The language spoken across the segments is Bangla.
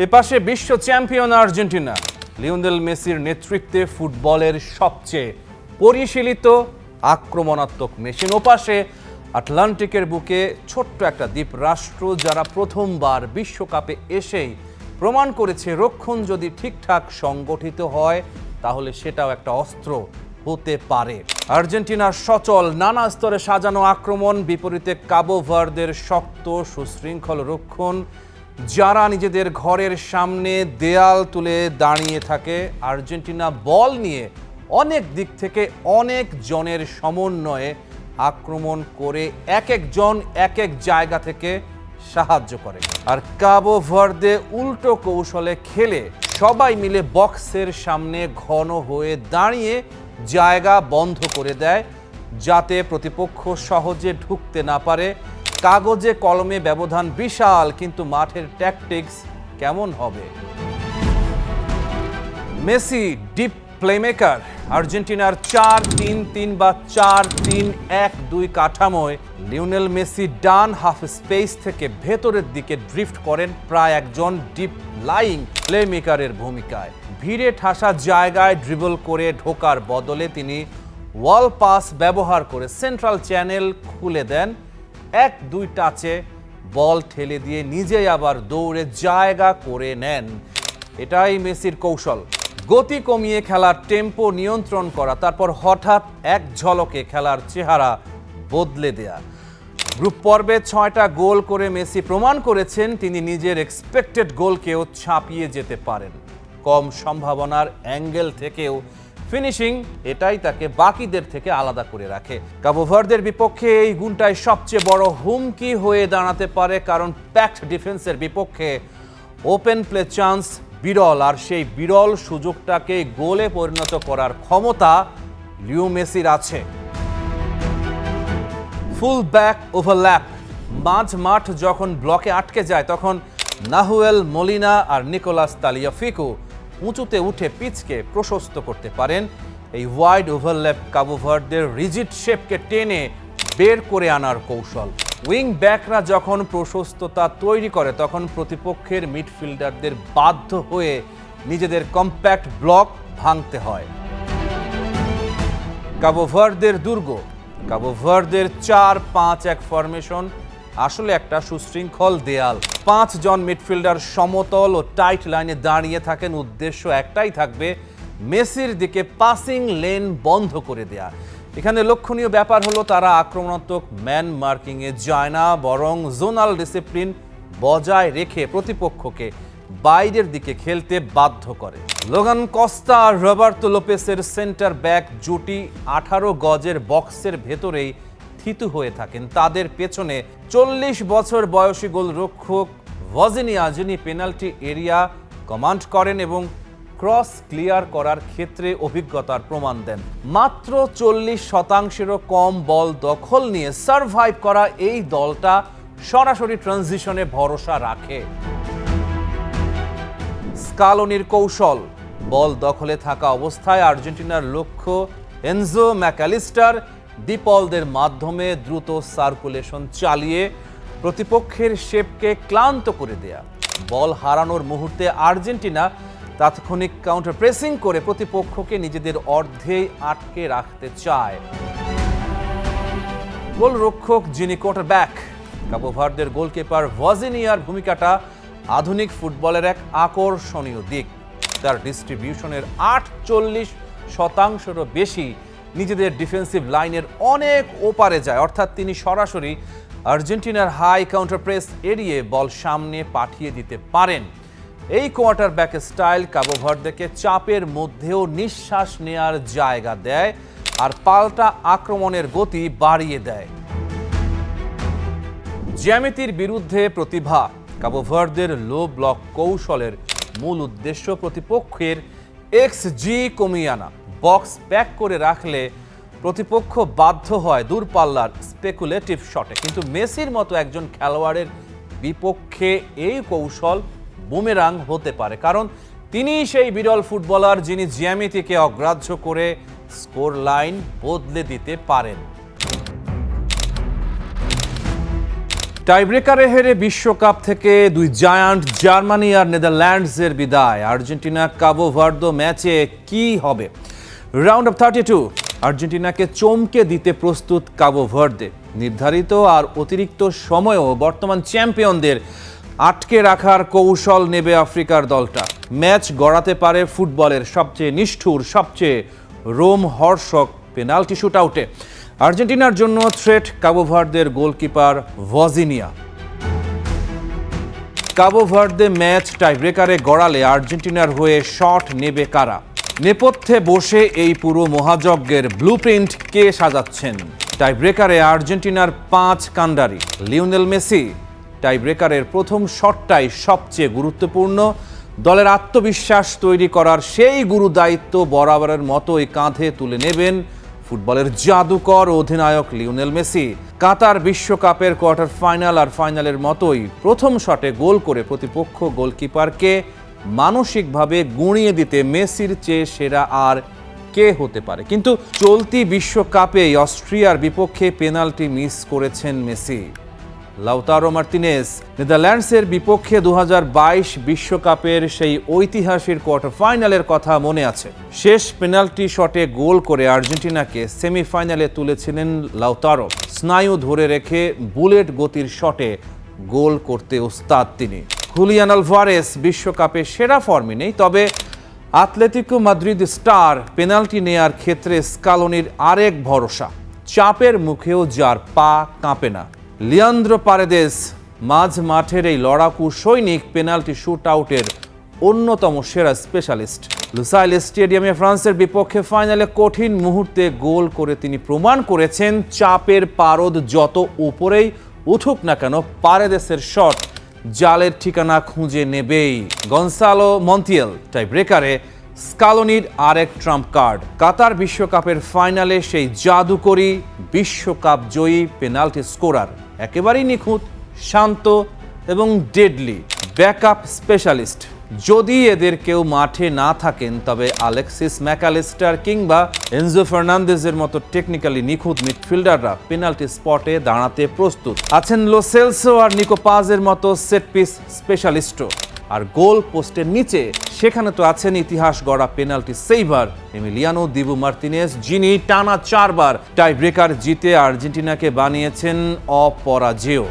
এপাশে বিশ্ব চ্যাম্পিয়ন আর্জেন্টিনা লিওনেল মেসির নেতৃত্বে ফুটবলের সবচেয়ে পরিশীলিত আক্রমণাত্মক মেশিন। ওপাশে আটলান্টিকের বুকে ছোট্ট একটা দ্বীপ রাষ্ট্র যারা প্রথমবার বিশ্বকাপে এসেই প্রমাণ করেছে রক্ষণ যদি ঠিকঠাক সংগঠিত হয় তাহলে সেটাও একটা অস্ত্র হতে পারে। আর্জেন্টিনার সচল নানা স্তরে সাজানো আক্রমণ বিপরীতে কাবো ভার্দের শক্ত সুশৃঙ্খল রক্ষণ, যারা নিজেদের ঘরের সামনে দেয়াল তুলে দাঁড়িয়ে থাকে। আর্জেন্টিনা বল নিয়ে অনেক দিক থেকে অনেক জনের সমন্বয়ে আক্রমণ করে এক একজন এক এক জায়গা থেকে সাহায্য করে। আর কাবো ভার্দে উল্টো কৌশলে খেলে সবাই মিলে বক্সের সামনে ঘন হয়ে দাঁড়িয়ে জায়গা বন্ধ করে দেয় যাতে প্রতিপক্ষ সহজে ঢুকতে না পারে। কাগজে কলমে ব্যবধান বিশাল, কিন্তু মাঠের ট্যাকটিক্স কেমন হবে? Messi deep playmaker. আর্জেন্টিনার 4-3-3 বা 4-3-1-2 কাঠামোয় লিওনেল মেসি ডান হাফ স্পেস থেকে ভেতরের দিকে ড্রিফট করেন প্রায় একজন ডিপ লাইং প্লেমেকারের ভূমিকায়। ভিড়ে ঠাসা জায়গায় ড্রিবল করে ঢোকার বদলে তিনি ওয়াল পাস ব্যবহার করে সেন্ট্রাল চ্যানেল খুলে দেন। 1-2 টাচে বল ঠেলে দিয়ে নিজেই আবার দৌড়ে জায়গা করে নেন। এটাই মেসির কৌশল। গতি কমিয়ে খেলার টেম্পো নিয়ন্ত্রণ করা, তারপর হঠাৎ এক ঝলকে খেলার চেহারা বদলে দেয়া। গ্রুপ পর্বে 6টা গোল করে মেসি প্রমাণ করেছেন তিনি নিজের এক্সপেক্টেড গোলকেও ছাপিয়ে যেতে পারেন। কম সম্ভাবনার অ্যাঙ্গেল থেকেও ফিনিশিং, এটাই তাকে বাকিদের থেকে আলাদা করে রাখে। কাবো ভার্দের বিপক্ষে এই গুণটাই সবচেয়ে বড় হুমকি হয়ে দাঁড়াতে পারে, কারণ প্যাকড ডিফেন্সের বিপক্ষে ওপেন প্লে চান্স বিরল, আর সেই বিরল সুযোগটাকে গোলে পরিণত করার ক্ষমতা লিও মেসির আছে। Full back overlap. মাঝ মাঠ যখন ব্লকে আটকে যায় তখন নাহুয়েল মলিনা আর নিকোলাস তালিয়াফিকো উঁচুতে উঠে পিচকে প্রশস্ত করতে পারেন। এই ওয়াইড ওভারল্যাপ কাবো ভার্দের রিজিড শেপকে টেনে বের করে আনার কৌশল। উইং ব্যাকরা যখন প্রশস্ততা তৈরি করে তখন প্রতিপক্ষের মিডফিল্ডারদের বাধ্য হয়ে নিজেদের কম্প্যাক্ট ব্লক ভাঙতে হয়। কাবো ভার্দের দুর্গ। কাবো ভার্দের 4-5-1 ফরমেশন আসলে একটা সুশৃঙ্খল দেয়াল। 5 জন মিডফিল্ডার সমতল ও টাইট লাইনে দাঁড়িয়ে থাকেন। উদ্দেশ্য একটাই থাকবে, মেসির দিকে পাসিং লেন বন্ধ করে দেয়া। এখানে লক্ষণীয় ব্যাপার হলো তারা আক্রমণাত্মক ম্যান মার্কিংয়ে যায় না, বরং জোনাল ডিসিপ্লিন বজায় রেখে প্রতিপক্ষকে বাইরের দিকে খেলতে বাধ্য করে। লোগান কস্তা আর রবার্তো লোপেসের সেন্টার ব্যাক জুটি 18 গজের বক্সের ভেতরেই থিতু হয়ে থাকেন। তাদের পেছনে 40 বছর বয়সী গোলরক্ষক ভজিনিয়া, যিনি পেনাল্টি এরিয়া কমান্ড করেন এবং ক্রস ক্লিয়ার করার ক্ষেত্রে অভিজ্ঞতার প্রমাণ দেন। মাত্র 40%-এরও কম বল দখল নিয়ে সারভাইভ করা এই দলটা সরাসরি ট্রানজিশনে ভরসা রাখে। স্কালোনির কৌশল। বল দখলে থাকা অবস্থায় আর্জেন্টিনার লক্ষ্য এনজো ম্যাকালিস্টার ডিপলদের মাধ্যমে দ্রুত সার্কুলেশন চালিয়ে প্রতিপক্ষের শেপকে ক্লান্ত করে দেয়া। বল হারানোর মুহূর্তে আর্জেন্টিনা তাৎক্ষণিক কাউন্টার প্রেসিং করে প্রতিপক্ষকে নিজেদের অর্ধেই আটকে রাখতে চায়। গোলরক্ষক যিনি কোয়ার্টারব্যাক। কাবো ভার্দের গোলকিপার ভজিনিয়ার ভূমিকাটা আধুনিক ফুটবলের এক আকর্ষণীয় দিক। তার ডিস্ট্রিবিউশনের 48%-এরও বেশি নিজেদের ডিফেন্সিভ লাইনের অনেক ওপারে যায়, অর্থাৎ তিনি সরাসরি আর্জেন্টিনার হাই কাউন্টার প্রেস এড়িয়ে বল সামনে পাঠিয়ে দিতে পারেন। এই কোয়ার্টারব্যাক স্টাইল কাবো ভার্দেকে চাপের মধ্যেও নিঃশ্বাস নেয়ার জায়গা দেয় আর পাল্টা আক্রমণের গতি বাড়িয়ে দেয়। জ্যামিতির বিরুদ্ধে প্রতিভা। কাবো ভার্দের লো ব্লক কৌশলের মূল উদ্দেশ্য প্রতিপক্ষের XG কমিয়ে আনা। বক্স প্যাক করে রাখলে প্রতিপক্ষ বাধ্য হয় দূরপাল্লার স্পেকুলেটিভ শটে, কিন্তু মেসির মতো একজন খেলোয়াড়ের বিপক্ষে এই কৌশল বুমেরাং হতে পারে, কারণ তিনি সেই বিরল ফুটবলার যিনি জ্যামিতিকে অগ্রাহ্য করে স্কোর লাইন বদলে দিতে পারেন। টাইব্রেকারে হেরে বিশ্বকাপ থেকে দুই জায়ান্ট জার্মানি আর নেদারল্যান্ডসের বিদায়। আর্জেন্টিনা কাবো ভার্দে ম্যাচে কি হবে? রাউন্ড অফ 32 আর্জেন্টিনাকে চমকে দিতে প্রস্তুত কাবো ভার্দে। নির্ধারিত আর অতিরিক্ত সময়েও বর্তমান চ্যাম্পিয়নদের আটকে রাখার কৌশল নেবে আফ্রিকার দলটা। ম্যাচ গড়াতে পারে ফুটবলের সবচেয়ে নিষ্ঠুর, সবচেয়ে রোমহর্ষক পেনাল্টি শুটআউটে। আর্জেন্টিনার জন্য থ্রেট কাবো ভার্দের গোলকিপার ভজিনিয়া। কাবো ভার্দে ম্যাচ টাইব্রেকারে গড়ালে আর্জেন্টিনার হয়ে শট নেবে কারা? নেপথ্যে বসে এই পুরো মহাযজ্ঞের ব্লুপ্রিন্ট কে সাজাচ্ছেন? টাইব্রেকারে আর্জেন্টিনার 5 কাণ্ডারি। Lionel Messi. টাইব্রেকারের প্রথম শটটাই সবচেয়ে গুরুত্বপূর্ণ। দলের আত্মবিশ্বাস তৈরি করার সেই গুরু দায়িত্ব বরাবরের মতোই কাঁধে তুলে নেবেন ফুটবলের জাদুকর অধিনায়ক লিওনেল মেসি। কাতার বিশ্বকাপের কোয়ার্টার ফাইনাল আর ফাইনালের মতোই প্রথম শটে গোল করে প্রতিপক্ষ গোলকিপারকে মানসিকভাবে গুঁড়িয়ে দিতে মেসির চেয়ে সেরা আর কে হতে পারে? কিন্তু চলতি বিশ্বকাপে অস্ট্রিয়ার বিপক্ষে পেনাল্টি মিস করেছেন মেসি। Lautaro Martinez. নেদারল্যান্ডসের বিপক্ষে 2022 বিশ্বকাপের সেই ঐতিহাসিক কোয়ার্টার ফাইনালের কথা মনে আছে। শেষ পেনাল্টি শটে গোল করে আর্জেন্টিনাকে সেমিফাইনালে তুলেছিলেন লাউতারো। স্নায়ু ধরে রেখে বুলেট গতির শটে গোল করতে ওস্তাদ তিনি। হুলিয়ান আলভারেস বিশ্বকাপে সেরা ফর্মে নেই, তবে আতলেতিকো মাদ্রিদ স্টার পেনাল্টি নেয়ার ক্ষেত্রে স্কালোনির আরেক ভরসা। চাপের মুখেও যার পা কাঁপে না। লিয়ান্দ্রো পারেদেস মাঝ মাঠের এই লড়াকু সৈনিক পেনাল্টি শুটআউটের অন্যতম সেরা স্পেশালিস্ট। লুসাইল স্টেডিয়ামে ফ্রান্সের বিপক্ষে ফাইনালে কঠিন মুহূর্তে গোল করে তিনি প্রমাণ করেছেন চাপের পারদ যত উপরেই উঠুক না কেন পারেদেসের শট জালের ঠিকানা খুঁজে নেবেই। Gonzalo Montiel. টাইব্রেকারে স্কালোনির আরেক ট্রাম্প কার্ড। কাতার বিশ্বকাপের ফাইনালে সেই জাদুকরী বিশ্বকাপ জয়ী পেনাল্টি স্কোরার। একেবারেই নিখুঁত, শান্ত এবং ডেডলি। Backup specialist. যদি এদের কেউ মাঠে না থাকেন তবে আলেক্সিস ম্যাকালিস্টার কিংবা এনজো ফার্নান্দেজের মতো টেকনিক্যালি নিখুঁত মিডফিল্ডাররা পেনাল্টি স্পটে দাঁড়াতে প্রস্তুত আছেন। লো সেলসো আর নিকো পাজের মতো সেট পিস স্পেশালিস্টও। আর গোল পোস্টের নিচে সেখানে তো আছেন ইতিহাস গড়া পেনাল্টি সেভার এমিলিয়ানো দিবু মার্তিনেজ, যিনি টানা 4 বার টাই ব্রেকার জিতে আর্জেন্টিনাকে বানিয়েছেন অপরাজেয়।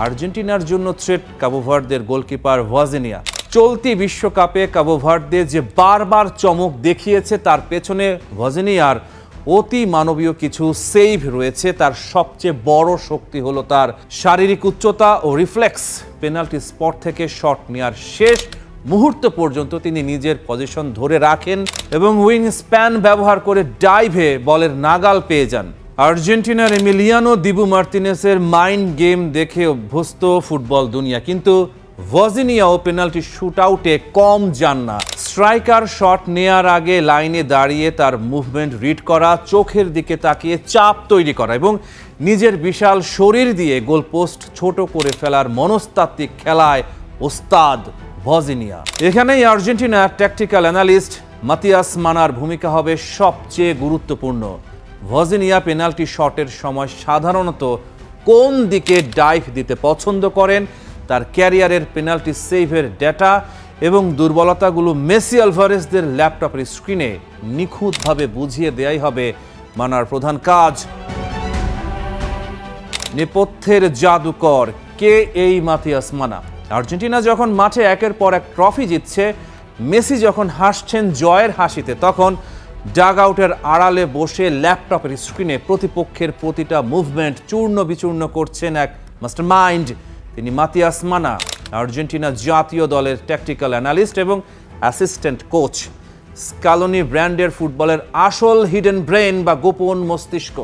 আর্জেন্টিনার জন্য থ্রেট কাবো ভার্দের গোলকিপার ভজিনিয়া। চলতি বিশ্বকাপে কাবো ভার্দে যে বারবার চমক দেখিয়েছে তার পেছনে ভজিনিয়ার অতি মানবীয় কিছু সেভ রয়েছে। তার সবচেয়ে বড় শক্তি হলো তার শারীরিক উচ্চতা ও রিফ্লেক্স। পেনাল্টি স্পট থেকে শট নেওয়ার শেষ মুহূর্ত পর্যন্ত তিনি নিজের পজিশন ধরে রাখেন এবং উইং স্প্যান ব্যবহার করে ডাইভে বলের নাগাল পেয়ে যান। আর্জেন্টিনার এমিলিয়ানো দিবু মার্তিনেসের মাইন্ড গেম দেখে অভ্যস্ত ফুটবল দুনিয়া, কিন্তু ভজিনিয়াও পেনাল্টি শুটআউটে কম যান না। স্ট্রাইকার শট নেয়ার আগে লাইনে দাঁড়িয়ে তার মুভমেন্ট রিড করা, চোখের দিকে তাকিয়ে চাপ তৈরি করা এবং নিজের বিশাল শরীর দিয়ে গোলপোস্ট ছোট করে ফেলার মনস্তাত্ত্বিক খেলায় ওস্তাদ ভজিনিয়া। এখানেই আর্জেন্টিনার ট্যাকটিক্যাল অ্যানালিস্ট মাতিয়াস মানার ভূমিকা হবে সবচেয়ে গুরুত্বপূর্ণ। ভজিনিয়া পেনাল্টি শটের সময় সাধারণত কোন দিকে ডাইভ দিতে পছন্দ করেন, তার ক্যারিয়ারের পেনাল্টি সেভের ডেটা এবং দুর্বলতাগুলো মেসি আলভারেজদের ল্যাপটপের স্ক্রিনে নিখুঁতভাবে বুঝিয়ে দেয়াই হবে মানার প্রধান কাজ। নেপথ্যের জাদুকর কে এই মাতিয়াস মানা? আর্জেন্টিনা যখন মাঠে একের পর এক ট্রফি জিতছে, মেসি যখন হাসছেন জয়ের হাসিতে, তখন ডাগ আউটের আড়ালে বসে ল্যাপটপের স্ক্রিনে প্রতিপক্ষের প্রতিটা মুভমেন্ট চূর্ণ বিচূর্ণ করছেন এক মাস্টারমাইন্ড। তিনি মাতিয়াস মানা, আর্জেন্টিনা জাতীয় দলের ট্যাকটিক্যাল অ্যানালিস্ট এবং অ্যাসিস্ট্যান্ট কোচ। স্কালোনি ব্র্যান্ডের ফুটবলের আসল হিডেন ব্রেন বা গোপন মস্তিষ্ক।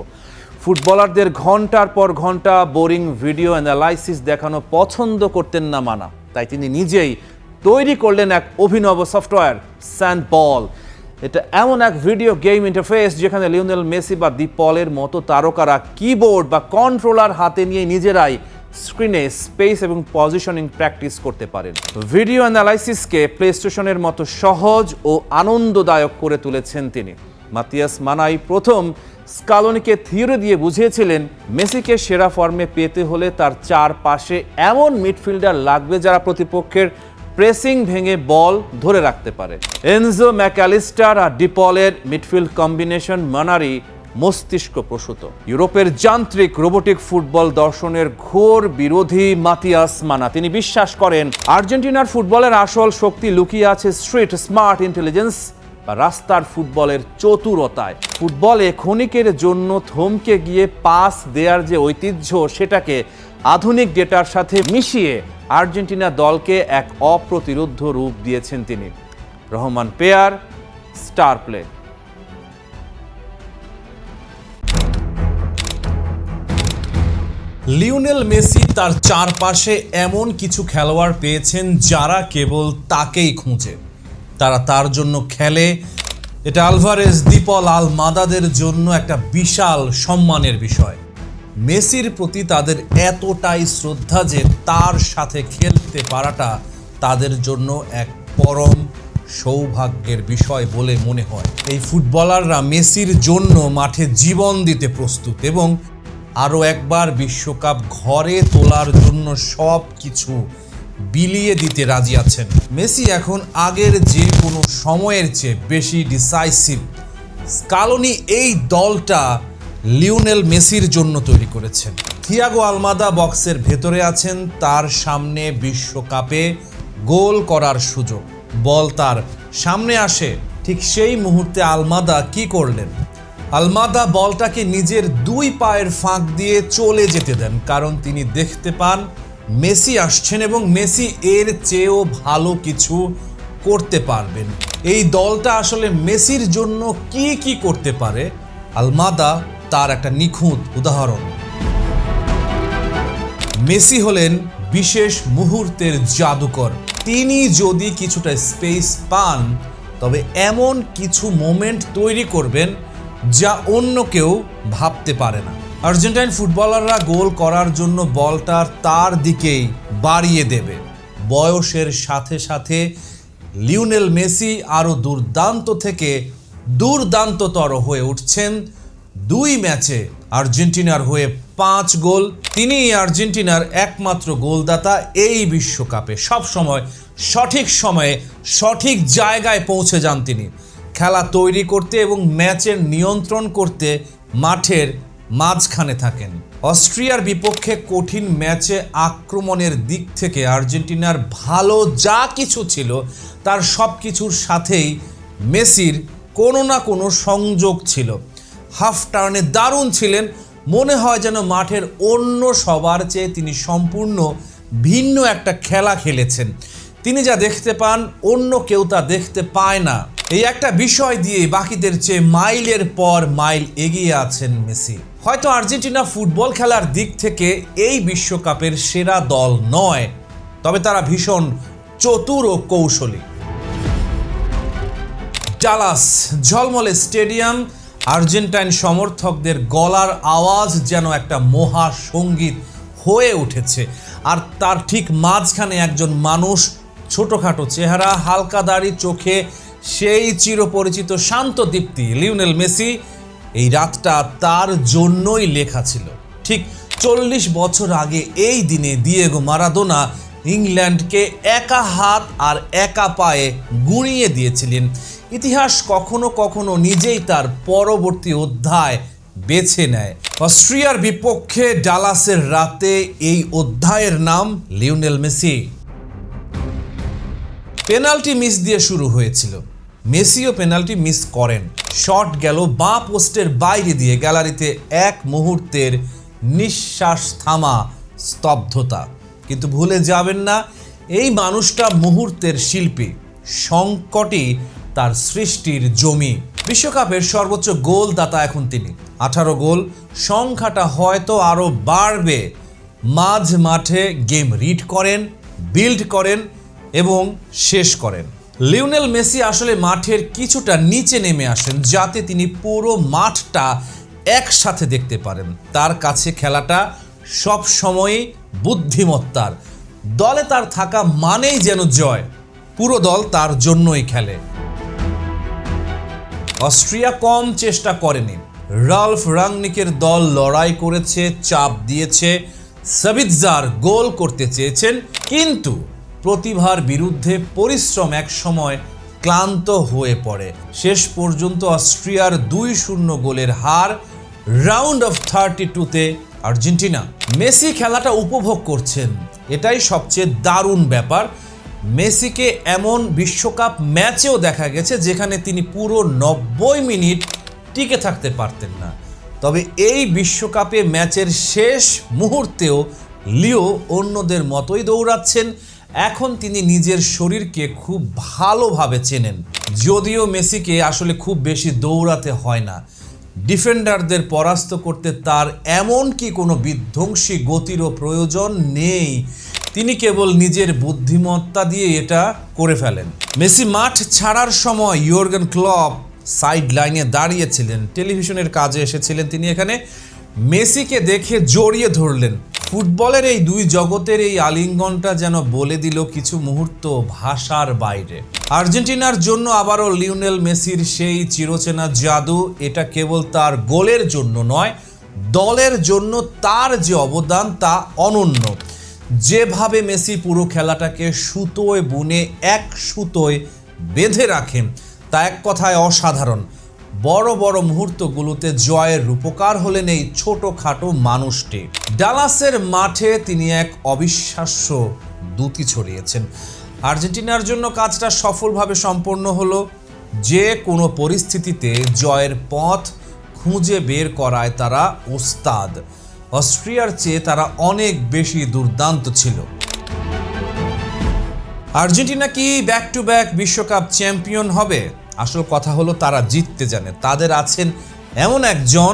ফুটবলারদের ঘন্টার পর ঘন্টা বোরিং ভিডিও অ্যানালাইসিস দেখানো পছন্দ করতেন না মানা, তাই তিনি নিজেই তৈরি করলেন এক অভিনব সফটওয়্যার, স্যান্ড বল। এটা এমন এক ভিডিও গেম ইন্টারফেস যেখানে লিওনেল মেসি বা দি পলের মতো তারকারা কিবোর্ড বা কন্ট্রোলার হাতে নিয়ে নিজেরাই স্ক্রিনে স্পেস এবং পজিশনিং প্র্যাকটিস করতে পারেন। ভিডিও অ্যানালাইসিসকে প্লে স্টেশনের মতো সহজ ও আনন্দদায়ক করে তুলেছেন তিনি। মাতিয়াস মানাই প্রথম স্কালোনিকে থিওরি দিয়ে বুঝিয়েছিলেন মেসিকে সেরা ফর্মে পেতে হলে তার চারপাশে এমন মিডফিল্ডার লাগবে যারা প্রতিপক্ষের প্রেসিং ভেঙে বল ধরে রাখতে পারে। এনজো ম্যাকঅ্যালিস্টার আর ডিপলের মিডফিল্ড কম্বিনেশন মানারি মস্তিষ্ক প্রসূত। ইউরোপের যান্ত্রিক রোবোটিক ফুটবল দর্শনের ঘোর বিরোধী মাতিয়াস মানা। তিনি বিশ্বাস করেন আর্জেন্টিনার ফুটবলের আসল শক্তি লুকিয়ে আছে স্ট্রিট স্মার্ট ইন্টেলিজেন্স বা রাস্তার ফুটবলের চতুরতায়। ফুটবলে ক্ষণিকের জন্য থমকে গিয়ে পাস দেওয়ার যে ঐতিহ্য, সেটাকে আধুনিক ডেটার সাথে মিশিয়ে আর্জেন্টিনা দলকে এক অপ্রতিরোধ্য রূপ দিয়েছেন তিনি। Rahman pair, star play. Lionel Messi তার চারপাশে এমন কিছু খেলোয়াড় পেয়েছেন যারা কেবল তাকেই খুঁজে, তারা তার জন্য খেলে। এটা আলভারেজ, দিপল, আলমাদাদের জন্য একটা বিশাল সম্মানের বিষয়। মেসির প্রতি তাদের এতটাই শ্রদ্ধা যে তার সাথে খেলতে পারাটা তাদের জন্য এক পরম সৌভাগ্যের বিষয় বলে মনে হয়। এই ফুটবলাররা মেসির জন্য মাঠে জীবন দিতে প্রস্তুত এবং আরও একবার বিশ্বকাপ ঘরে তোলার জন্য সব কিছু বিলিয়ে দিতে রাজি আছেন। মেসি এখন আগের যে কোনো সময়ের চেয়ে বেশি ডিসাইসিভ। স্কালোনি এই দলটা লিওনেল মেসির জন্য তৈরি করেছেন। থিয়াগো আলমাদা বক্সের ভেতরে আছেন, তার সামনে বিশ্বকাপে গোল করার সুযোগ। বল তার সামনে আসে, ঠিক সেই মুহূর্তে আলমাদা কি করলেন? আলমাদা বলটাকে নিজের দুই পায়ের ফাঁক দিয়ে চলে যেতে দেন, কারণ তিনি দেখতে পান মেসি আসছেন এবং মেসি এর চেয়েও ভালো কিছু করতে পারবেন। এই দলটা আসলে মেসির জন্য কি কি করতে পারে, আলমাদা তার একটা নিখুঁত উদাহরণ। মেসি হলেন বিশেষ মুহূর্তের জাদুকর। তিনি যদি কিছুটা স্পেস পান তবে এমন কিছু মোমেন্ট তৈরি করবেন যা অন্য কেউ ভাবতে পারে না। আর্জেন্টাইন ফুটবলাররা গোল করার জন্য বলটা তার দিকেই বাড়িয়ে দেবে। বয়সের সাথে সাথে লিওনেল মেসি আরও দুর্দান্ত থেকে দুর্দান্ততর হয়ে উঠছেন। 2 ম্যাচে আর্জেন্টিনার হয়ে 5 গোল। তিনি আর্জেন্টিনার একমাত্র গোলদাতা এই বিশ্বকাপে। সব সময় সঠিক সময়ে সঠিক জায়গায় পৌঁছে যান তিনি, খেলা তৈরি করতে এবং ম্যাচের নিয়ন্ত্রণ করতে মাঠের মাঝখানে থাকেন। অস্ট্রিয়ার বিপক্ষে কঠিন ম্যাচে আক্রমণের দিক থেকে আর্জেন্টিনার ভালো যা কিছু ছিল তার সব কিছুর সাথেই মেসির কোনো না কোনো সংযোগ ছিল। হাফ টার্নে দারুণ ছিলেন, মনে হয় যেন মাঠের অন্য সবার চেয়ে তিনি সম্পূর্ণ ভিন্ন একটা খেলা খেলেছেন। তিনি যা দেখতে পান অন্য কেউ তা দেখতে পায় না। এই একটা বিষয় দিয়ে বাকিদের চেয়ে মাইলের পর মাইল এগিয়ে আছেন মেসি। হয়তো আর্জেন্টিনা ফুটবল খেলার দিক থেকে এই বিশ্বকাপের সেরা দল নয়, তবে তারা ভীষণ চতুর ও কৌশলী। ডালাস ঝলমলে স্টেডিয়াম, আর্জেন্টাইন সমর্থকদের গলার আওয়াজ যেন একটা মহা সঙ্গীত হয়ে উঠেছে। আর তার ঠিক মাঝখানে একজন মানুষ, ছোটোখাটো চেহারা, হালকা দাড়ি, চোখে সেই চিরপরিচিত শান্ত দীপ্তি, লিওনেল মেসি। এই রাতটা তার জন্যই লেখা ছিল। ঠিক 40 বছর আগে এই দিনে দিয়েগো মারাদোনা ইংল্যান্ডকে একা হাত আর একা পায়ে গুঁড়িয়ে দিয়েছিলেন। ইতিহাস কখনো কখনো নিজেই তার পরবর্তী অধ্যায় বেছে নেয়। অস্ট্রিয়ার বিপক্ষে ডালাসের রাতে এই অধ্যায়ের নাম লিওনেল মেসি। পেনাল্টি মিস দিয়ে শুরু হয়েছিল। মেসিও পেনাল্টি মিস করেন। শট গেল বাঁ পোস্টের বাইরে দিয়ে। গ্যালারিতে এক মুহূর্তের নিঃশ্বাস থামা, স্তব্ধতা। কিন্তু ভুলে যাবেন না, এই মানুষটা মুহূর্তের শিল্পী। সংকটই তার সৃষ্টির জমি। বিশ্বকাপের সর্বোচ্চ গোলদাতা এখন তিনি। 18 গোল। সংখ্যাটা হয়তো আরও বাড়বে। মাঝ মাঠে গেম রিড করেন, বিল্ড করেন এবং শেষ করেন। লিওনেল মেসি আসলে মাঠের কিছুটা নিচে নেমে আসেন যাতে তিনি পুরো মাঠটা একসাথে দেখতে পারেন। তার কাছে খেলাটা সব সময়ই বুদ্ধিমত্তার। দলে তার থাকা মানেই যেন জয়। পুরো দল তার জন্যই খেলে। অস্ট্রিয়া কম চেষ্টা করেনি। রালফ রাংনিকের দল লড়াই করেছে, চাপ দিয়েছে, সাবিৎজার গোল করতে চেয়েছেন, কিন্তু প্রতিভার বিরুদ্ধে পরিশ্রম এক সময় ক্লান্ত হয়ে পড়ে। শেষ পর্যন্ত অস্ট্রিয়ার 2-0 গোলের হার। রাউন্ড অফ 32-তে আর্জেন্টিনা। মেসি খেলাটা উপভোগ করছেন, এটাই সবচেয়ে দারুণ ব্যাপার। মেসিকে এমন বিশ্বকাপ ম্যাচেও দেখা গেছে যেখানে তিনি পুরো 90 মিনিট টিকে থাকতে পারতেন না। তবে এই বিশ্বকাপে ম্যাচের শেষ মুহূর্তেও লিও অন্যদের মতোই দৌড়াচ্ছেন। এখন তিনি নিজের শরীরকে খুব ভালোভাবে চেনেন। যদিও মেসিকে আসলে খুব বেশি দৌড়াতে হয় না, ডিফেন্ডারদের পরাস্ত করতে তার এমন কি কোনো বিধ্বংসী গতিরও প্রয়োজন নেই। তিনি কেবল নিজের বুদ্ধিমত্তা দিয়ে এটা করে ফেলেন। মেসি মাঠ ছাড়ার সময় ইয়র্গেন ক্লপ সাইড লাইনে দাঁড়িয়েছিলেন, টেলিভিশনের কাজে এসেছিলেন তিনি। এখানে মেসিকে দেখে জড়িয়ে ধরলেন। ফুটবলের এই দুই জগতের এই আলিঙ্গনটা যেন বলে দিল কিছু মুহূর্ত ভাষার বাইরে। আর্জেন্টিনার জন্য আবারও লিওনেল মেসির সেই চিরচেনা জাদু। এটা কেবল তার গোলের জন্য নয়, দলের জন্য তার যে অবদান তা অনন্য। যেভাবে মেসি পুরো খেলাটাকে সুতোয় বুনে এক সুতোয় বেঁধে রাখেন তা এক কথায় অসাধারণ। বড় বড় মুহূর্তগুলোতে জয়ের রূপকার হলেন এই ছোটখাটো মানুষটি। ডালাসের মাঠে তিনি এক অবিশ্বাস্য দ্যুতি ছড়িয়েছেন। আর্জেন্টিনার জন্য কাজটা সফলভাবে সম্পন্ন হলো। যে কোনো পরিস্থিতিতে জয়ের পথ খুঁজে বের করায় তারা ওস্তাদ। অস্ট্রিয়ার চেয়ে তারা অনেক বেশি দুর্দান্ত ছিল। আর্জেন্টিনা কি ব্যাক টু ব্যাক বিশ্বকাপ চ্যাম্পিয়ন হবে? আসল কথা হলো তারা জিততে জানে। তাদের আছেন এমন একজন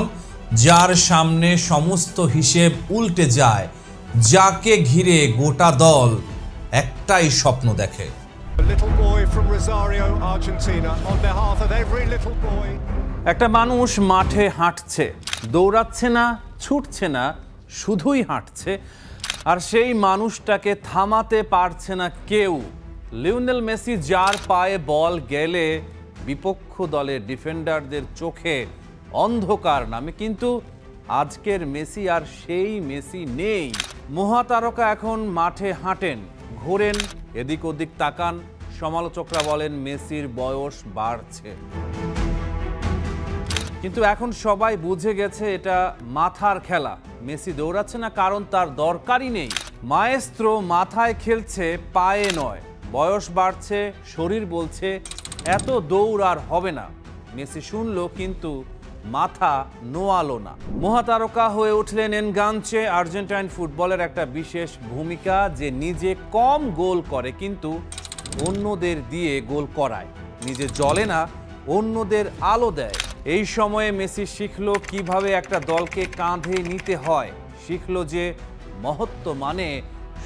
যার সামনে সমস্ত হিসেব উল্টে যায়, যাকে ঘিরে গোটা দল একটাই স্বপ্ন দেখে। একটা মানুষ মাঠে হাঁটছে, দৌড়াচ্ছে না, ছুটছে না, শুধুই হাঁটছে, আর সেই মানুষটাকে থামাতে পারছে না কেউ। লিওনেল মেসি, যার পায়ে বল গেলে বিপক্ষ দলের ডিফেন্ডারদের চোখে অন্ধকার নামে। কিন্তু আজকের মেসি আর সেই মেসি নেই। মহাতারকা এখন মাঠে হাঁটেন, ঘোরেন, এদিক ওদিক তাকান। সমালোচকরা বলেন মেসির বয়স বাড়ছে, কিন্তু এখন সবাই বুঝে গেছে এটা মাথার খেলা। মেসি দৌড়াচ্ছে না কারণ তার দরকারই নেই। মায়েস্ত্রো মাথায় খেলছে, পায়ে নয়। বয়স বাড়ছে, শরীর বলছে এত দৌড় আর হবে না। মেসি শুনলো কিন্তু মাথা নোয়ালো না। মহাতারকা হয়ে উঠলেন এনগানচে। আর্জেন্টাইন ফুটবলের একটা বিশেষ ভূমিকা, যে নিজে কম গোল করে কিন্তু অন্যদের দিয়ে গোল করায়। নিজে জ্বলে না, অন্যদের আলো দেয়। এই সময়ে মেসি শিখলো কিভাবে একটা দলকে কাঁধে নিতে হয়। শিখলো যে মহত্ব মানে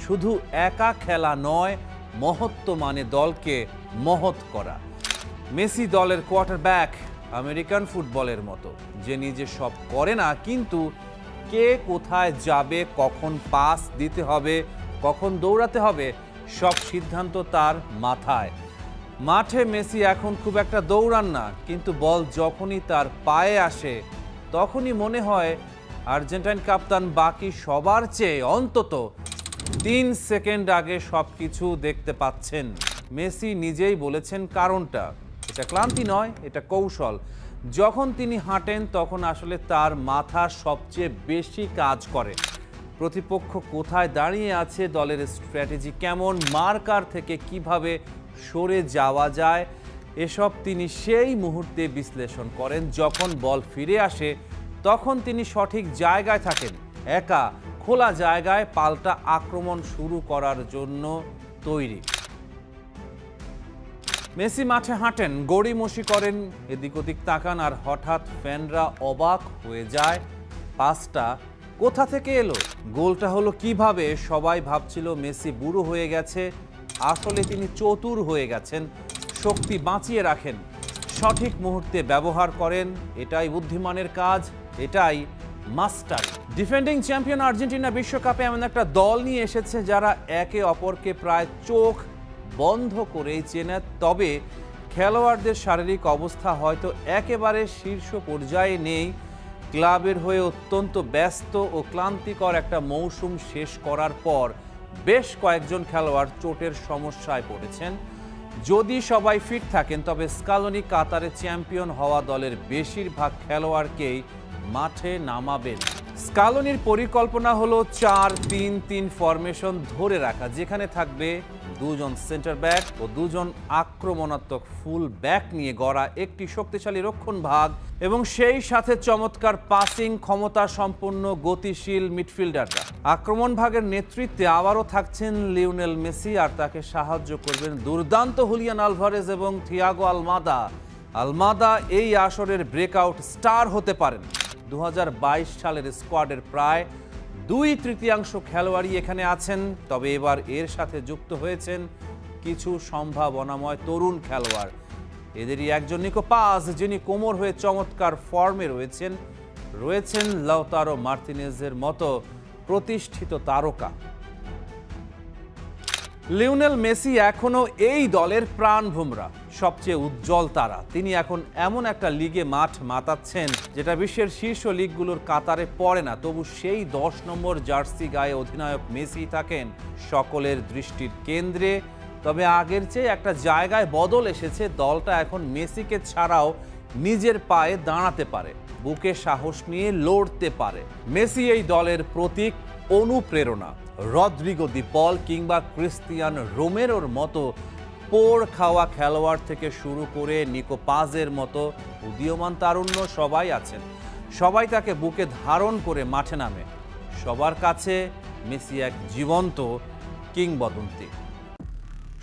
শুধু একা খেলা নয়, মহত্ব মানে দলকে মহৎ করা। মেসি দলের কোয়ার্টারব্যাক, আমেরিকান ফুটবলের মতো, যে নিজে সব করে না, কিন্তু কে কোথায় যাবে, কখন পাস দিতে হবে, কখন দৌড়াতে হবে, সব সিদ্ধান্ত তার মাথায়। মাঠে মেসি এখন খুব একটা দৌড়ান না, কিন্তু বল যখনই তার পায়ে আসে তখনই মনে হয় আর্জেন্টাইন কাপ্তান বাকি সবার চেয়ে অন্তত 3 সেকেন্ড আগে সব কিছু দেখতে পাচ্ছেন। মেসি নিজেই বলেছেন কারণটা। এটা ক্লান্তি নয়, এটা কৌশল। যখন তিনি হাঁটেন তখন আসলে তার মাথা সবচেয়ে বেশি কাজ করে। প্রতিপক্ষ কোথায় দাঁড়িয়ে আছে, দলের স্ট্র্যাটেজি কেমন, মার্কার থেকে কিভাবে সরে যাওয়া যায়, এসব তিনি সেই মুহূর্তে বিশ্লেষণ করেন। যখন বল ফিরে আসে তখন তিনি সঠিক জায়গায় থাকেন, একা খোলা জায়গায় পাল্টা আক্রমণ শুরু করার জন্য তৈরি। মেসি মাঠে হাঁটেন, গড়িমসি করেন, এদিক ওদিক তাকান, আর হঠাৎ ফ্যানরা অবাক হয়ে যায়। পাসটা কোথা থেকে এলো, গোলটা হলো কিভাবে? সবাই ভাবছিল মেসি বুড়ো হয়ে গেছে, আসলে তিনি চতুর হয়ে গেছেন। শক্তি বাঁচিয়ে রাখেন, সঠিক মুহূর্তে ব্যবহার করেন। এটাই বুদ্ধিমানের কাজ, এটাই মাস্টার। ডিফেন্ডিং চ্যাম্পিয়ন আর্জেন্টিনা বিশ্বকাপে এমন একটা দল নিয়ে এসেছে যারা একে অপরকে প্রায় চোখ বন্ধ করেই চেনে। তবে খেলোয়াড়দের শারীরিক অবস্থা হয়তো একেবারে শীর্ষ পর্যায়ে নেই। ক্লাবের হয়ে অত্যন্ত ব্যস্ত ও ক্লান্তিকর একটা মৌসুম শেষ করার পর বেশ কয়েকজন খেলোয়াড় চোটের সমস্যায় পড়েছেন। যদি সবাই ফিট থাকেন তবে স্কালোনি কাতারে চ্যাম্পিয়ন হওয়া দলের বেশিরভাগ খেলোয়াড়কেই মাঠে নামাবেন। স্কালোনির পরিকল্পনা হলো 4-3-3 ফরমেশন ধরে রাখা, যেখানে থাকবে দুজন সেন্টার ব্যাক ও দুজন আক্রমণাত্মক ফুল ব্যাক নিয়ে গড়া একটি শক্তিশালী রক্ষণ ভাগ এবং সেই সাথে চমৎকার পাসিং ক্ষমতা সম্পন্ন গতিশীল মিডফিল্ডাররা। আক্রমণ ভাগের নেতৃত্বে আবারও থাকছেন লিওনেল মেসি, আর তাকে সাহায্য করবেন দুর্দান্ত হুলিয়ান আলভারেজ এবং থিয়াগো আলমাদা। আলমাদা এই আসরের ব্রেকআউট স্টার হতে পারেন। 2022 সালের স্কোয়াডের প্রায় 2/3 খেলোয়াড়ই এখানে আছেন, তবে এবার এর সাথে যুক্ত হয়েছেন কিছু সম্ভাবনাময় তরুণ খেলোয়াড়। এদেরই একজন নিকো পাস, যিনি কোমর হয়ে চমৎকার ফর্মে রয়েছেন লাউতারো মার্তিনেজের মতো প্রতিষ্ঠিত তারকা। লিওনেল মেসি এখনো এই দলের প্রাণভোমরা, সবচেয়ে উজ্জ্বল তারা। তিনি এখন এমন একটা লিগে মাঠ মাতাচ্ছেন যেটা বিশ্বের শীর্ষ লিগগুলোর কাতারে পড়ে না, তবু সেই 10 নম্বর জার্সি গায়ে অধিনায়ক মেসি থাকেন সকলের দৃষ্টির কেন্দ্রে। তবে আগের চেয়ে একটা জায়গায় বদল এসেছে, দলটা এখন মেসিকে ছাড়াও নিজের পায়ে দাঁড়াতে পারে, বুকে সাহস নিয়ে লড়তে পারে। মেসি এই দলের প্রতীক, অনুপ্রেরণা। রদ্রিগো দি পল কিংবা ক্রিস্টিয়ানো রোমেরোর মতো পোড় খাওয়া খেলোয়াড় থেকে শুরু করে নিকো পাজের মতো উদীয়মান তারুণ্য সবাই আছেন। সবাই তাকে বুকে ধারণ করে মাঠে নামে। সবার কাছে মেসি এক জীবন্ত কিংবদন্তি।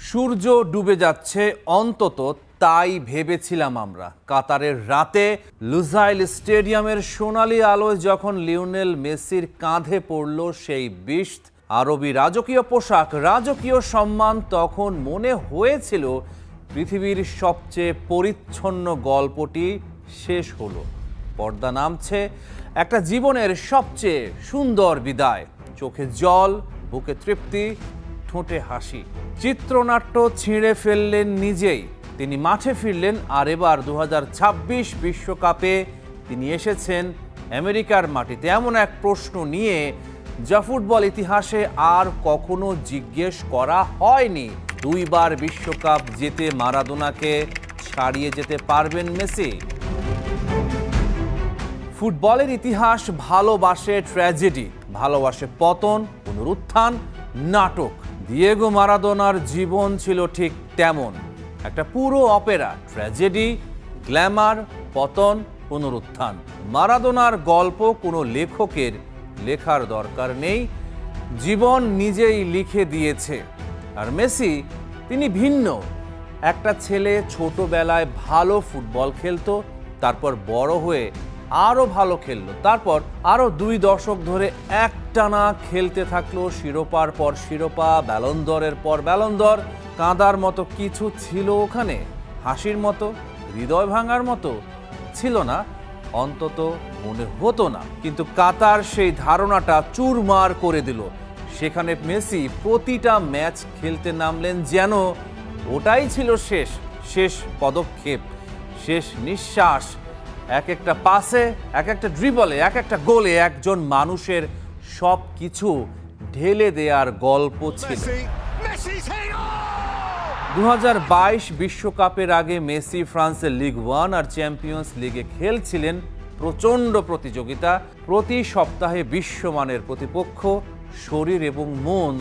সূর্য ডুবে যাচ্ছে, অন্তত তাই ভেবেছিলাম আমরা। কাতারের রাতে লুসাইল স্টেডিয়ামের সোনালী আলোয় যখন লিওনেল মেসির কাঁধে পড়ল সেই বিস্ট আরবি রাজকীয় পোশাক, রাজকীয় সম্মান, তখন মনে হয়েছিল পৃথিবীর সবচেয়ে পরিচ্ছন্ন গল্পটি শেষ হলো। পর্দা নামছে একটা জীবনের সবচেয়ে সুন্দর বিদায়। চোখে জল, বুকে তৃপ্তি, ঠোঁটে হাসি। চিত্রনাট্য ছিঁড়ে ফেললেন নিজেই। তিনি মাঠে ফিরলেন, আর এবার 2026 বিশ্বকাপে তিনি এসেছেন আমেরিকার মাটিতে এমন এক প্রশ্ন নিয়ে যা ফুটবল ইতিহাসে আর কখনো জিজ্ঞেস করা হয়নি। 2 বার বিশ্বকাপ জিতে মারাদোনাকে ছাড়িয়ে যেতে পারবেন মেসি? ফুটবলের ইতিহাস ভালোবাসে ট্র্যাজেডি, ভালোবাসে পতন, পুনরুত্থান, নাটক। দিয়েগো মারাদোনার জীবন ছিল ঠিক তেমন একটা পুরো অপেরা, ট্র্যাজেডি, গ্ল্যামার, পতন, পুনরুত্থান। মারাদোনার গল্প কোনো লেখকের লেখার দরকার নেই, জীবন নিজেই লিখে দিয়েছে। আর মেসি, তিনি ভিন্ন। একটা ছেলে ছোটবেলায় ভালো ফুটবল খেলতো, তারপর বড় হয়ে আরও ভালো খেললো, তারপর আরও 2 দশক ধরে একটানা খেলতে থাকলো, শিরোপার পর শিরোপা, ব্যালন দরের পর ব্যালন দর। কাঁদার মতো কিছু ছিল ওখানে? হাসির মতো, হৃদয় ভাঙার মতো ছিল না, অন্তত মনে হতো না। কিন্তু কাতার সেই ধারণাটা চুরমার করে দিল। সেখানে মেসি প্রতিটা ম্যাচ খেলতে নামলেন যেন ওটাই ছিল শেষ পদক্ষেপ, শেষ নিঃশ্বাস। এক একটা পাসে, এক একটা ড্রিবলে, এক একটা গোলে একজন মানুষের সব কিছু ঢেলে দেওয়ার গল্প ছিল। 2022 বিশ্বকাপের আগে মেসি ফ্রান্সের লিগ 1 আর চ্যাম্পিয়ন্স লিগে খেলছিলেন। প্রচণ্ড প্রতিযোগিতা, প্রতি সপ্তাহে বিশ্বমানের প্রতিপক্ষ। শরীর এবং মন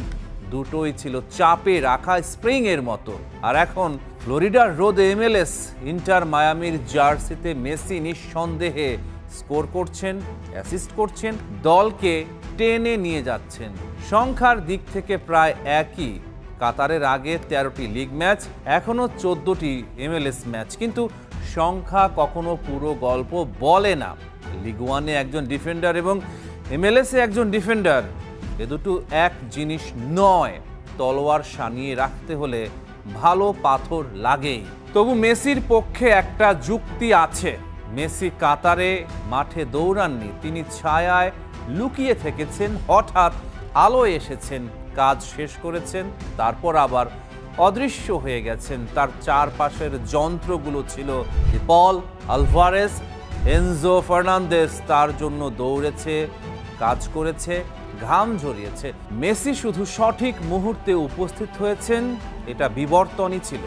দুটোই ছিল চাপে রাখা স্প্রিংয়ের মতো। আর এখন ফ্লোরিডার রোদে MLS ইন্টার মায়ামির জার্সিতে মেসি নিঃসন্দেহে স্কোর করছেন, অ্যাসিস্ট করছেন, দলকে টেনে নিয়ে যাচ্ছেন। সংখ্যার দিক থেকে প্রায় একই। কাতারের আগে 13টি লিগ ম্যাচ, এখনও 14টি MLS ম্যাচ, কিন্তু সংখ্যা কখনো পুরো গল্প বলে না। লিগ 1-এ একজন ডিফেন্ডার এবং MLS-এ একজন ডিফেন্ডার, এ দুটো এক জিনিস নয়। তলোয়ার সানিয়ে রাখতে হলে ভালো পাথর লাগেই। তবু মেসির পক্ষে একটা যুক্তি আছে। মেসি কাতারে মাঠে দৌড়াননি, তিনি ছায়ায় লুকিয়ে থেকেছেন। হঠাৎ আলোয় এসেছেন, কাজ শেষ করেছেন, তারপর আবার অদৃশ্য হয়ে গেছেন। তার চারপাশের যন্ত্রগুলো ছিল পল, আলভারেজ, এনজো ফার্নান্দেজ তার জন্য দৌড়েছে, কাজ করেছে, ঘাম ঝরিয়েছে। মেসি শুধু সঠিক মুহূর্তে উপস্থিত হয়েছেন, এটা বিবর্তনই ছিল।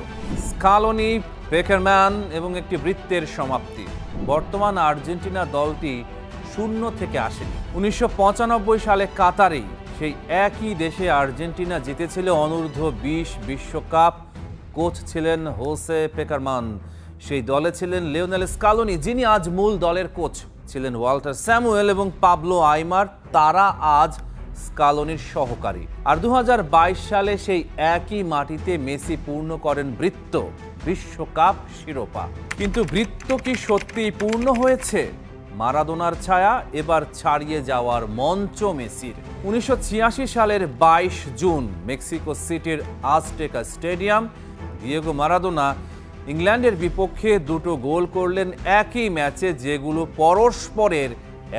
স্কালোনি, পেকারম্যান এবং একটি বৃত্তের সমাপ্তি। বর্তমান আর্জেন্টিনা দলটি শূন্য থেকে আসেনি। 1995 সালে কাতারেই সেই একই দেশে আর্জেন্টিনা জিতেছিল অনূর্ধ্ব-20 বিশ্বকাপ। কোচ ছিলেন হোসে পেকারম্যান। সেই দলে ছিলেন লিওনেল স্কালোনি, যিনি আজ মূল দলের কোচ। ছিলেন ওয়াল্টার স্যামুয়েল এবং পাবলো আইমার, তারা আজ স্কালোনির সহকারী। আর 2022 সালে সেই একই মাটিতে মেসি পূর্ণ করেন বৃত্ত, বিশ্বকাপ শিরোপা। কিন্তু বৃত্ত কি সত্যিই পূর্ণ হয়েছে? মারাদোনার ছায়া এবার ছাড়িয়ে যাওয়ার মঞ্চ মেসির। 1986 সালের 22 জুন মেক্সিকো সিটির আজটেকা স্টেডিয়াম। দিয়েগো মারাদোনা ইংল্যান্ডের বিপক্ষে দুটো গোল করলেন একই ম্যাচে, যেগুলো পরস্পরের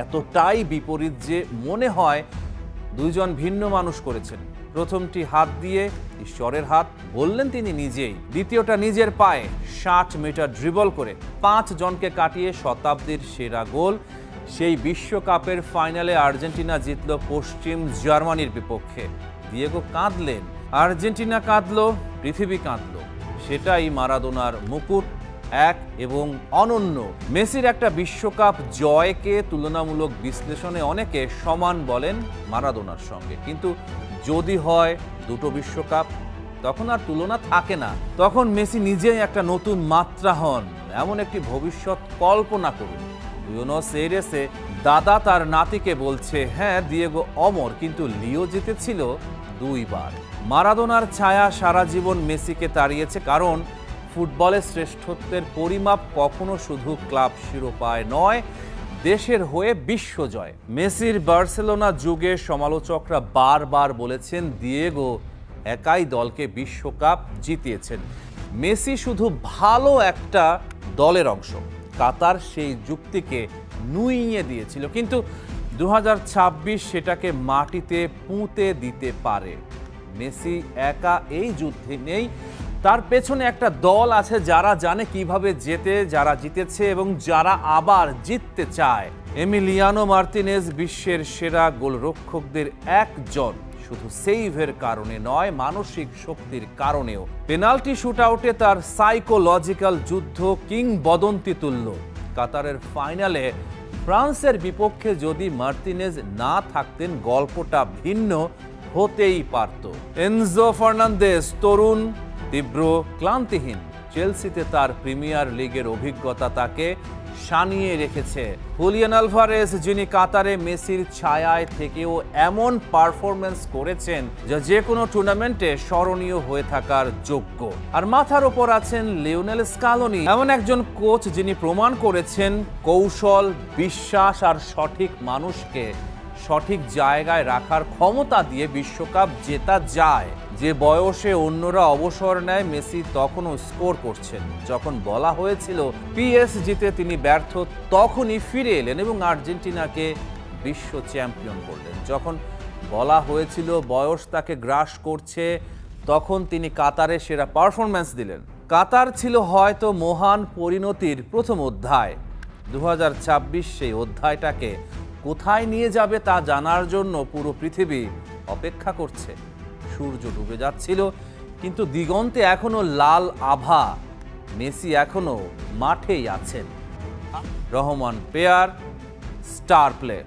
এতটাই বিপরীত যে মনে হয় দুইজন ভিন্ন মানুষ করেছেন। প্রথমটি হাত দিয়ে, ঈশ্বরের হাত বললেন তিনি নিজেই। দ্বিতীয়টা নিজের পায়ে 60 মিটার ড্রিবল করে 5 জনকে কাটিয়ে শতাব্দীর সেরা গোল। সেই বিশ্বকাপের ফাইনালে আর্জেন্টিনা জিতল পশ্চিম জার্মানির বিপক্ষে। দিয়েগো কাঁদলেন, আর্জেন্টিনা কাঁদলো, পৃথিবী কাঁদলো। সেটাই মারাদোনার মুকুট, এক এবং অনন্য। মেসির একটা বিশ্বকাপ জয়কে তুলনামূলক বিশ্লেষণে অনেকে সমান বলেন মারাদোনার সঙ্গে, কিন্তু যদি হয় দুটো বিশ্বকাপ, তখন আর তুলনা থাকে না। তখন মেসি নিজেই একটা নতুন মাত্রা হন। এমন একটি ভবিষ্যৎ কল্পনা করুন। বুয়েনোস এইরেসে দাদা তার নাতিকে বলছে, হ্যাঁ দিয়েগো অমর, কিন্তু লিও জিতেছিল 2 বার। মারাদোনার ছায়া সারা জীবন মেসিকে তাড়িয়েছে, কারণ ফুটবলের শ্রেষ্ঠত্বের পরিমাপ কখনো শুধু ক্লাব শিরোপায় নয়, দেশের হয়ে বিশ্বজয়। মেসির বার্সেলোনা যুগে সমালোচকরা বারবার বলেছেন দিয়েগো একাই দলকে বিশ্বকাপ জিতিয়েছেন। মেসি শুধু ভালো একটা দলের অংশ। কাতার সেই যুক্তিকে নুইয়ে দিয়েছিল, কিন্তু 2026 সেটাকে মাটিতে পুঁতে দিতে পারে। মেসি একা এই যুদ্ধে নেই, তার পেছনে একটা দল আছে যারা জানে কিভাবে জেতে, যারা জিতেছে এবং যারা আবার জিততে চায়। এমিলিয়ানো মার্তিনেজ বিশ্বের সেরা গোলরক্ষকদের একজন, শুধু সেভের কারণে নয়, মানসিক শক্তির কারণেও। পেনাল্টি শুটআউটে তার সাইকোলজিক্যাল যুদ্ধ কিংবদন্তি তুল্য। কাতারের ফাইনালে ফ্রান্সের বিপক্ষে যদি মার্তিনেজ না থাকতেন, গল্পটা ভিন্ন হতেই পারত। এনজো ফার্নান্দেজ তরুণ, তীব্র, ক্লান্তিহীন। চেলসিতে তার প্রিমিয়ার লিগের অভিজ্ঞতা তাকে সানিয়ে রেখেছে। হুলিয়ান আলভারেজ, যিনি কাতারে মেসির ছায়ায় থেকেও এমন পারফরমেন্স করেছেন যা যে কোনো টুর্নামেন্টে স্মরণীয় হয়ে থাকার যোগ্য। আর মাথার ওপর আছেন লিওনেল স্কালোনি, এমন একজন কোচ যিনি প্রমাণ করেছেন কৌশল, বিশ্বাস আর সঠিক মানুষকে সঠিক জায়গায় রাখার ক্ষমতা দিয়ে বিশ্বকাপ জেতা যায়। যে বয়সে অন্যরা অবসর নেয়, মেসি তখনও স্কোর করছেন। যখন বলা হয়েছিল পিএসজিতে তিনি ব্যর্থ, তখনই ফিরে এলেন এবং আর্জেন্টিনাকে বিশ্ব চ্যাম্পিয়ন করলেন। যখন বলা হয়েছিল বয়স তাকে গ্রাস করছে, তখন তিনি কাতারে সেরা পারফরম্যান্স দিলেন। কাতার ছিল হয়তো মহান পরিণতির প্রথম অধ্যায়। 2026 সেই অধ্যায়টাকে কোথায় নিয়ে যাবে তা জানার জন্য পুরো পৃথিবী অপেক্ষা করছে। সূর্য ডুবে যাচ্ছিল, কিন্তু দিগন্তে এখনো লাল আভা। মেসি এখনো মাঠেই আছেন। Rahman pair, star play.